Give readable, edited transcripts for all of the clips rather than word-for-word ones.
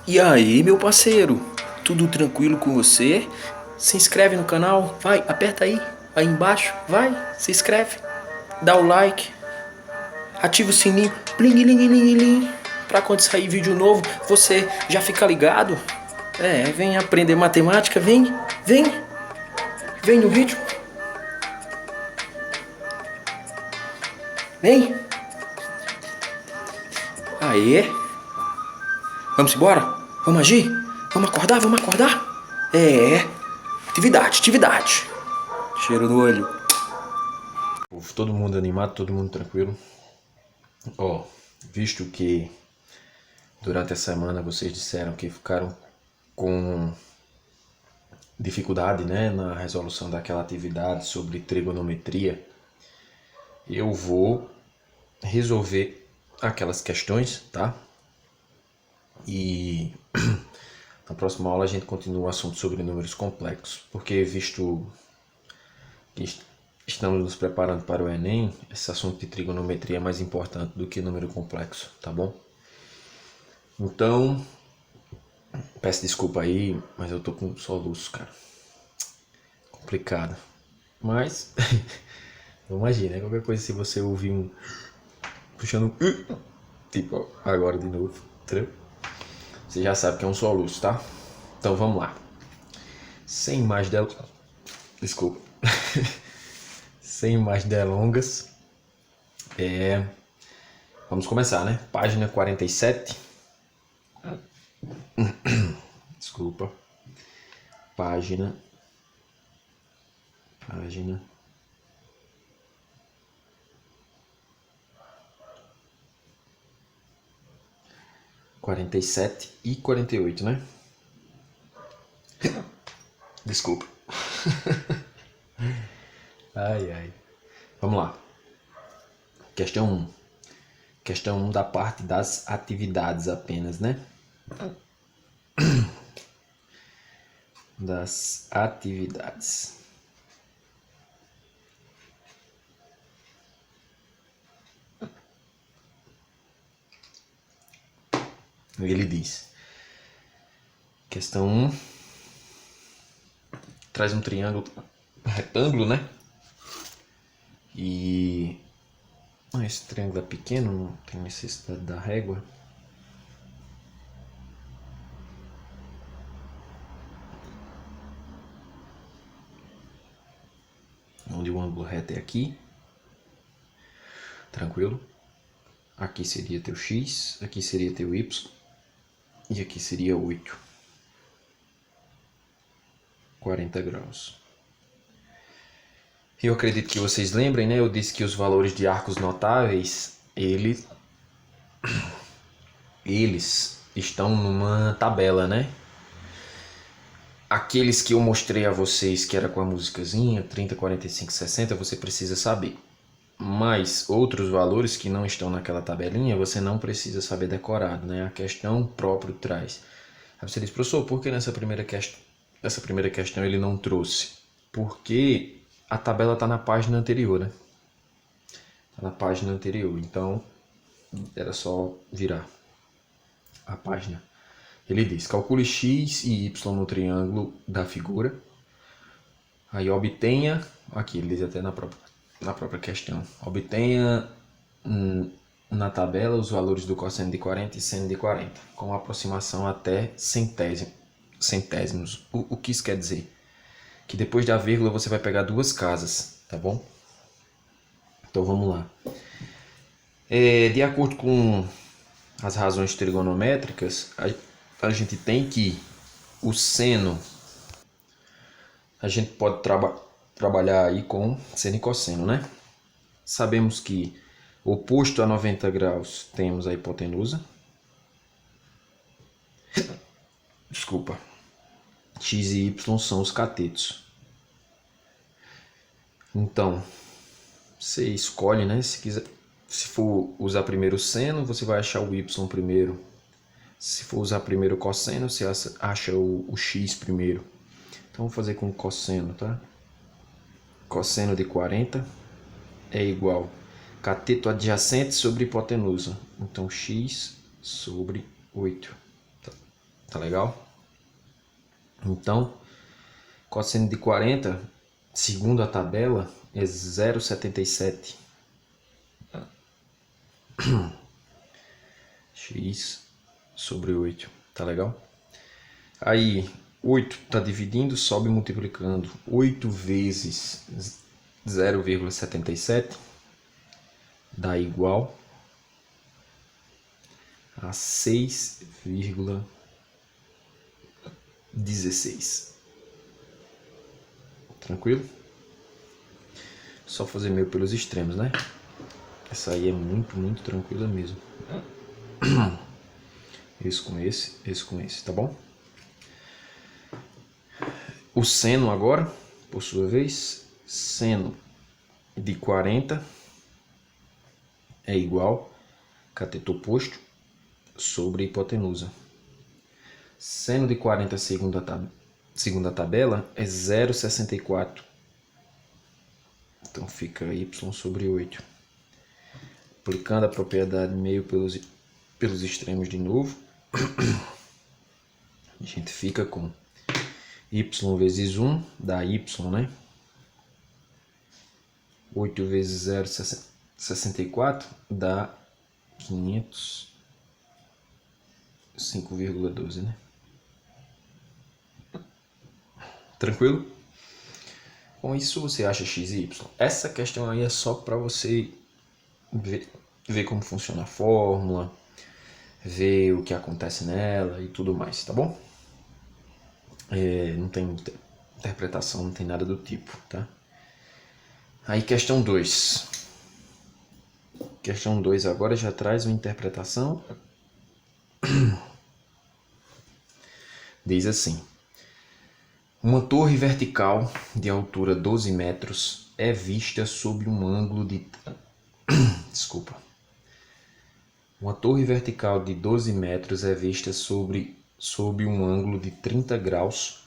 E aí, meu parceiro? Tudo tranquilo com você? Se inscreve no canal, vai, aperta aí embaixo, vai, se inscreve, dá o like, ativa o sininho, bling, ling, ling, ling, pra quando sair vídeo novo, você já fica ligado. Vem aprender matemática, vem no ritmo, vem. Aê, vamos embora? Vamos agir? Vamos acordar, vamos acordar? Atividade. Cheiro no olho. Todo mundo animado, todo mundo tranquilo. Visto que durante a semana vocês disseram que ficaram com dificuldade, né, na resolução daquela atividade sobre trigonometria, eu vou resolver aquelas questões, tá? E na próxima aula a gente continua o assunto sobre números complexos, porque visto que estamos nos preparando para o Enem, esse assunto de trigonometria é mais importante do que número complexo, tá bom? Então, peço desculpa aí, mas eu tô com soluço, cara. Complicado. Mas, vamos agir, né? Qualquer coisa, se você ouvir um puxando tipo agora de novo, entendeu? Você já sabe que é um soluço, tá? Então vamos lá. Sem mais delongas. Desculpa. Sem mais delongas. Vamos começar, né? Página 47. Desculpa. Página 47 e 48, né? Desculpa. Ai. Vamos lá. Questão 1. Questão 1 da parte das atividades apenas, né? Das atividades. Ele diz: questão 1 traz um triângulo retângulo, né? E esse triângulo é pequeno, não tem necessidade da régua. Onde o ângulo reto é aqui. Tranquilo? Aqui seria teu x, aqui seria teu y e aqui seria 8. 40 graus. Eu acredito que vocês lembrem, né? Eu disse que os valores de arcos notáveis, eles estão numa tabela, né? Aqueles que eu mostrei a vocês, que era com a musicazinha, 30, 45, 60, você precisa saber. Mas outros valores que não estão naquela tabelinha, você não precisa saber decorado, né? A questão próprio traz. Aí você diz, professor, por que nessa primeira questão ele não trouxe? Porque a tabela está na página anterior, né? Está na página anterior, então era só virar a página. Ele diz, calcule x e y no triângulo da figura. Aí obtenha, aqui ele diz até na própria questão, obtenha na tabela os valores do cosseno de 40 e seno de 40, com aproximação até centésimos. O que isso quer dizer? Que depois da vírgula você vai pegar duas casas, tá bom? Então vamos lá. De acordo com as razões trigonométricas, a gente tem que o seno, a gente pode trabalhar aí com seno e cosseno, né? Sabemos que oposto a 90 graus temos a hipotenusa. Desculpa. X e Y são os catetos. Então, você escolhe, né? Se for usar primeiro o seno, você vai achar o Y primeiro. Se for usar primeiro o cosseno, você acha o X primeiro. Então, vou fazer com o cosseno, tá? Cosseno de 40 é igual cateto adjacente sobre hipotenusa. Então, x sobre 8. Tá. Tá legal? Então, cosseno de 40, segundo a tabela, é 0,77. X sobre 8, tá legal? Aí, 8 está dividindo, sobe multiplicando. 8 vezes 0,77 dá igual a 6,16. Tranquilo? Só fazer meio pelos extremos, né? Essa aí é muito tranquila mesmo. Esse com esse, tá bom? O seno agora, por sua vez, seno de 40 é igual cateto oposto sobre hipotenusa. Seno de 40 segundo a tabela é 0,64. Então fica y sobre 8. Aplicando a propriedade meio pelos extremos de novo, a gente fica com y vezes 1 dá y, né? 8 vezes 0,64 dá 5,12, né? Tranquilo? Com isso você acha x e y. Essa questão aí é só para você ver como funciona a fórmula, ver o que acontece nela e tudo mais, tá bom? Não tem interpretação, não tem nada do tipo, tá? Aí questão 2. Questão 2 agora já traz uma interpretação. Diz assim: uma torre vertical de altura 12 metros é vista sob um ângulo de... Uma torre vertical de 12 metros é vista sob um ângulo de 30 graus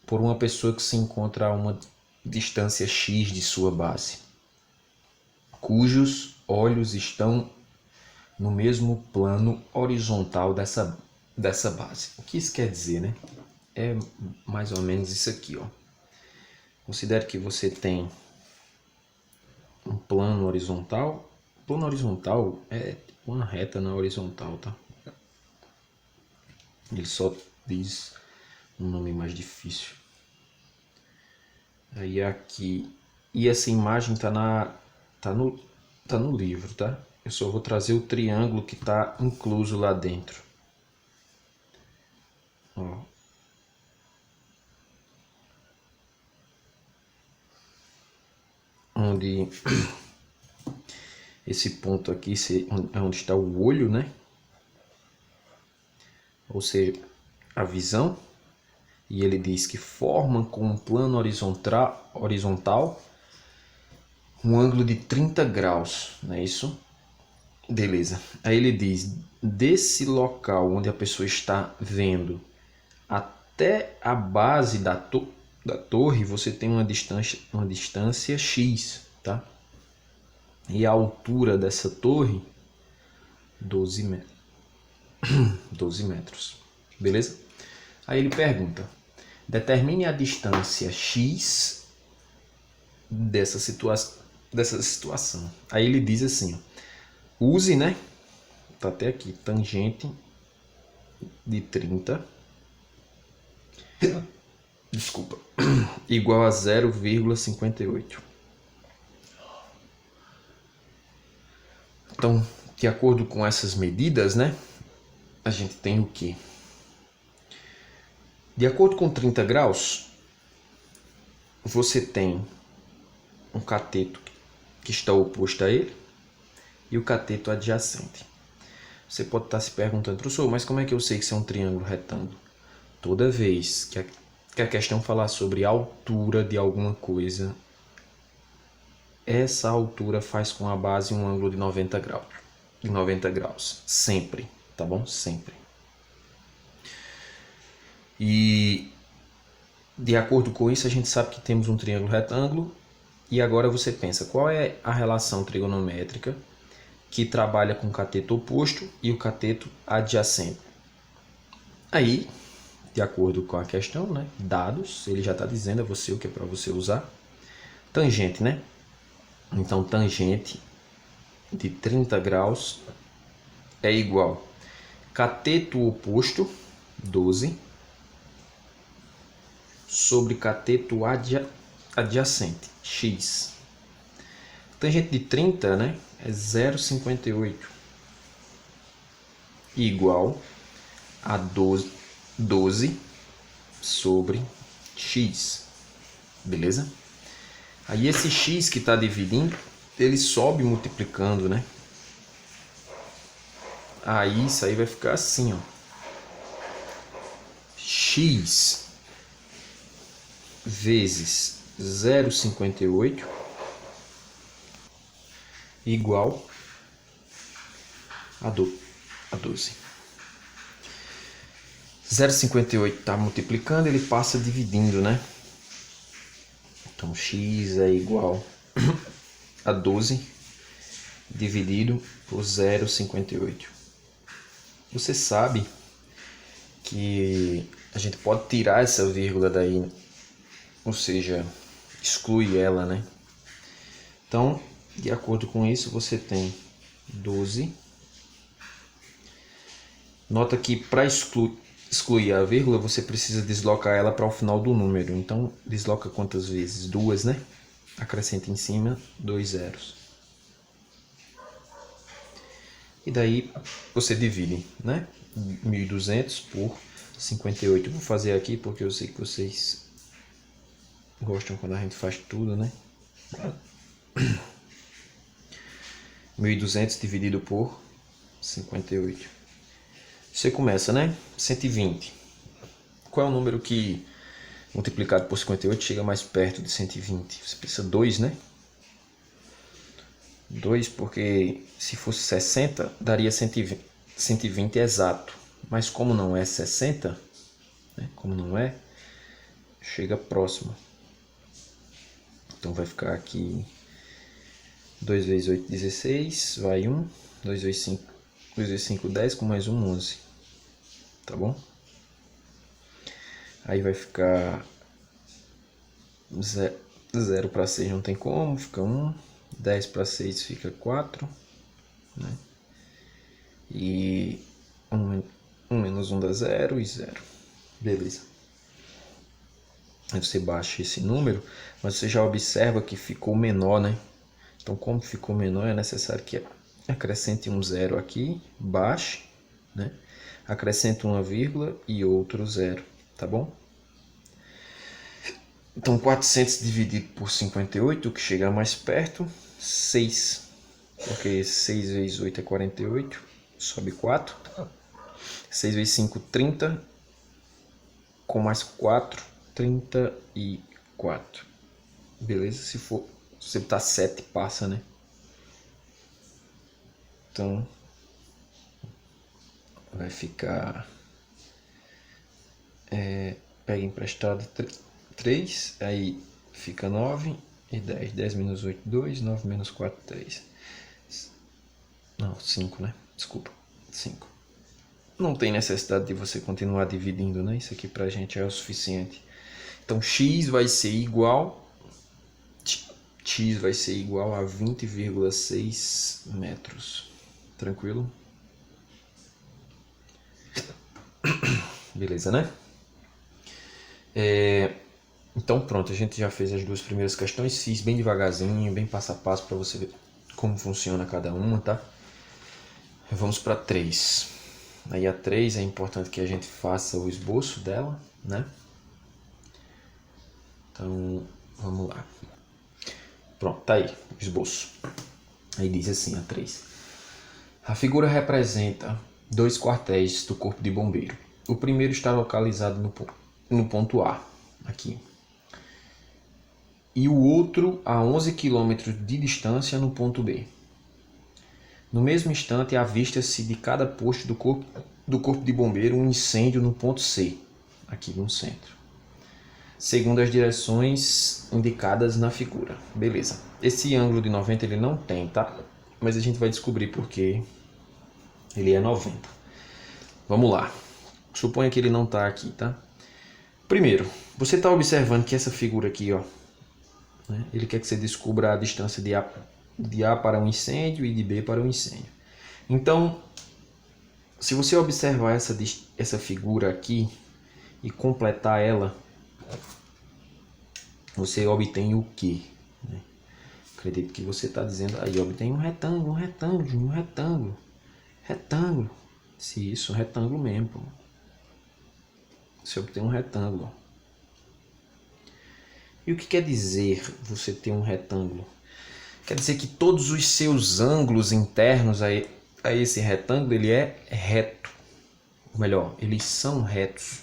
por uma pessoa que se encontra a uma distância x de sua base, cujos olhos estão no mesmo plano horizontal dessa base. O que isso quer dizer, né? É mais ou menos isso aqui, ó. Considere que você tem um plano horizontal. O plano horizontal é uma reta na horizontal, tá? Ele só diz um nome mais difícil. Aí aqui, e essa imagem tá no livro, tá? Eu só vou trazer o triângulo que tá incluso lá dentro. Ó. Onde esse ponto aqui é onde está o olho, né? Ou seja, a visão. E ele diz que formam com um plano horizontal um ângulo de 30 graus, não é isso? Beleza. Aí ele diz, desse local onde a pessoa está vendo até a base da torre, você tem uma distância x, tá? E a altura dessa torre, 12 metros. Beleza? Aí ele pergunta, determine a distância x dessa situação. Aí ele diz assim, use, né? Tá até aqui, tangente de 30, desculpa, igual a 0,58. Então, de acordo com essas medidas, né? A gente tem o quê? De acordo com 30 graus, você tem um cateto que está oposto a ele e o cateto adjacente. Você pode estar se perguntando, professor, mas como é que eu sei que isso é um triângulo retângulo? Toda vez que a questão falar sobre a altura de alguma coisa, essa altura faz com a base um ângulo de 90 graus. De 90 graus. Sempre, tá bom? Sempre. E de acordo com isso, a gente sabe que temos um triângulo retângulo. E agora você pensa, qual é a relação trigonométrica que trabalha com o cateto oposto e o cateto adjacente? Aí de acordo com a questão, né? Dados, ele já está dizendo a você o que é para você usar. Tangente, né? Então, tangente de 30 graus é igual cateto oposto, 12, sobre cateto adjacente, x. Tangente de 30, né, é 0,58, igual a 12 sobre x, beleza? Aí esse x que está dividindo, ele sobe multiplicando, né? Aí isso aí vai ficar assim, ó. X vezes 0,58 igual a 12. 0,58 está multiplicando, ele passa dividindo, né? Então, x é igual a 12 dividido por 0,58. Você sabe que a gente pode tirar essa vírgula daí, ou seja, exclui ela, né? Então, de acordo com isso, você tem 12. Nota que para excluir a vírgula, você precisa deslocar ela para o final do número. Então, desloca quantas vezes? 2, né? Acrescenta em cima 2 zeros. E daí você divide, né? 1.200 por 58. Vou fazer aqui porque eu sei que vocês gostam quando a gente faz tudo, né? 1.200 dividido por 58. Você começa, né? 120. Qual é o número que multiplicado por 58 chega mais perto de 120? Você pensa 2, né? 2, porque se fosse 60, daria 120 exato. Mas como não é 60, né? Como não é, chega próximo. Então vai ficar aqui 2 vezes 8, 16, vai 1. 2 vezes 5, 2 vezes 5, 10, com mais 1, 11. Tá bom? Aí vai ficar 0 para 6 não tem como, fica 1. 10 para 6 fica 4. Né? E 1 menos 1 dá 0 e 0. Beleza. Aí você baixa esse número, mas você já observa que ficou menor, né? Então, como ficou menor, é necessário que acrescente um 0 aqui, baixe, né? Acrescente uma vírgula e outro 0, tá bom? Então, 400 dividido por 58, o que chega mais perto, 6. Porque 6 vezes 8 é 48, sobe 4. 6 vezes 5, 30. Com mais 4, 34. Beleza? Se você botar 7, passa, né? Então, vai ficar... pega emprestado 3, aí fica 9 e 10. 10 menos 8, 2. 9 menos 4, 3. Não, 5, né? Desculpa, 5. Não tem necessidade de você continuar dividindo, né? Isso aqui pra gente é o suficiente. Então, x vai ser igual a 20,6 metros. Tranquilo? Beleza, né? Então pronto, a gente já fez as duas primeiras questões. Fiz bem devagarzinho, bem passo a passo para você ver como funciona cada uma, tá? Vamos para 3. Aí a 3 é importante que a gente faça o esboço dela, né? Então, vamos lá. Pronto, tá aí o esboço. Aí diz assim a 3. A figura representa 2 quartéis do Corpo de Bombeiro. O primeiro está localizado no ponto A, aqui. E o outro a 11 km de distância no ponto B. No mesmo instante, avista-se de cada posto do Corpo de Bombeiro um incêndio no ponto C, aqui no centro, segundo as direções indicadas na figura. Beleza. Esse ângulo de 90 ele não tem, tá? Mas a gente vai descobrir porque ele é 90. Vamos lá. Suponha que ele não está aqui, tá? Primeiro, você está observando que essa figura aqui, ó, né, ele quer que você descubra a distância de A para um incêndio e de B para um incêndio. Então, se você observar essa figura aqui e completar ela, você obtém o quê? Acredito que você está dizendo aí, obtém um retângulo, retângulo. Se isso, retângulo mesmo, pô. Você obtém um retângulo. E o que quer dizer você ter um retângulo? Quer dizer que todos os seus ângulos internos a esse retângulo, ele é reto. Ou melhor, eles são retos.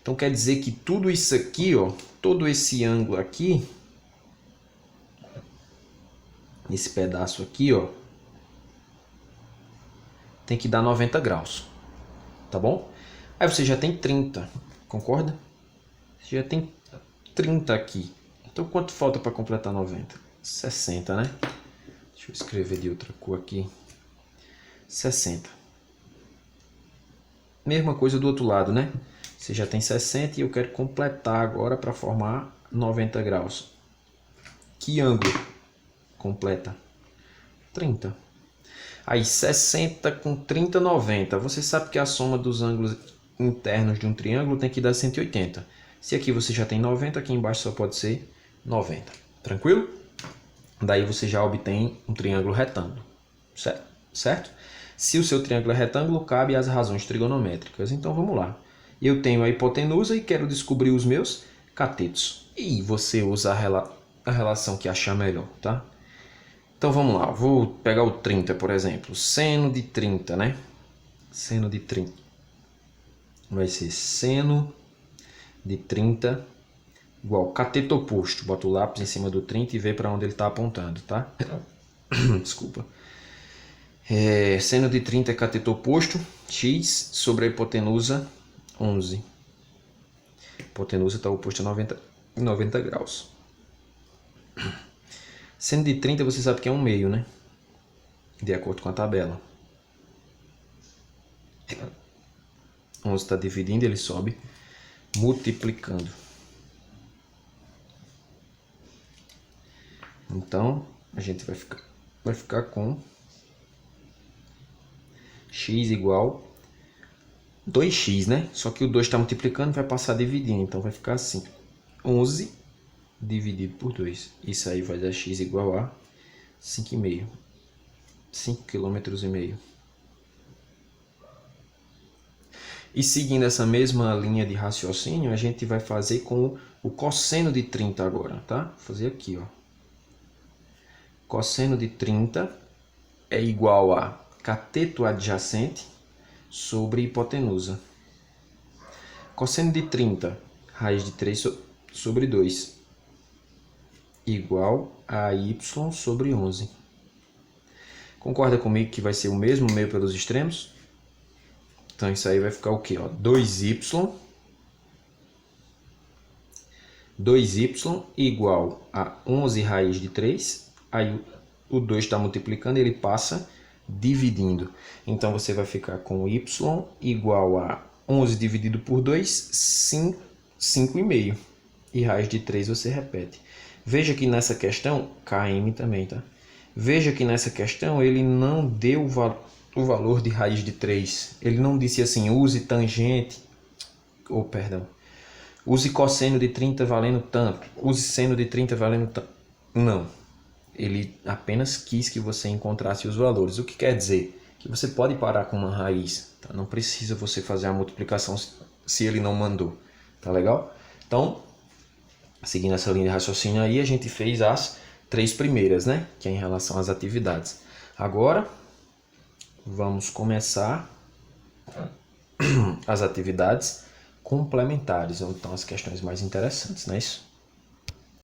Então quer dizer que tudo isso aqui, ó, todo esse ângulo aqui, esse pedaço aqui, ó, tem que dar 90 graus. Tá bom? Aí você já tem 30, concorda? Você já tem 30 aqui. Então quanto falta para completar 90? 60, né? Deixa eu escrever de outra cor aqui. 60. Mesma coisa do outro lado, né? Você já tem 60 e eu quero completar agora para formar 90 graus. Que ângulo completa? 30. Aí 60 com 30, 90. Você sabe que a soma dos ângulos internos de um triângulo tem que dar 180. Se aqui você já tem 90, aqui embaixo só pode ser 90. Tranquilo? Daí você já obtém um triângulo retângulo. Certo? Se o seu triângulo é retângulo, cabe as razões trigonométricas. Então vamos lá. Eu tenho a hipotenusa e quero descobrir os meus catetos. E você usa a relação que achar melhor, tá? Então vamos lá, vou pegar o 30, por exemplo. Seno de 30, né? Seno de 30. Vai ser seno de 30 igual cateto oposto. Bota o lápis em cima do 30 e vê para onde ele está apontando, tá? Desculpa. Seno de 30 é cateto oposto, x sobre a hipotenusa 11. A hipotenusa está oposta a 90 graus. Seno de 30 você sabe que é um meio, né? De acordo com a tabela. 11 está dividindo, ele sobe multiplicando. Então, a gente vai ficar com x igual 2x, né? Só que o 2 está multiplicando, vai passar dividindo. Então, vai ficar assim. 11 dividido por 2. Isso aí vai dar x igual a 5,5. 5,5 km. E seguindo essa mesma linha de raciocínio, a gente vai fazer com o cosseno de 30 agora, tá? Vou fazer aqui, ó. Cosseno de 30 é igual a cateto adjacente sobre hipotenusa. Cosseno de 30, raiz de 3 sobre 2, igual a y sobre 11. Concorda comigo que vai ser o mesmo meio pelos extremos? Então isso aí vai ficar o quê? 2y igual a 11 raiz de 3. Aí o 2 está multiplicando, ele passa dividindo. Então você vai ficar com y igual a 11 dividido por 2, 5,5. E raiz de 3 você repete. Veja que nessa questão, km também, tá? Veja que nessa questão ele não deu o valor de raiz de 3. Ele não disse assim, use tangente, use cosseno de 30 valendo tanto, use seno de 30 valendo tanto. Não. Ele apenas quis que você encontrasse os valores. O que quer dizer? Que você pode parar com uma raiz. Tá? Não precisa você fazer a multiplicação se ele não mandou. Tá legal? Então, seguindo essa linha de raciocínio aí, a gente fez as 3 primeiras, né? Que é em relação às atividades. Agora, vamos começar as atividades complementares, então as questões mais interessantes, não é isso?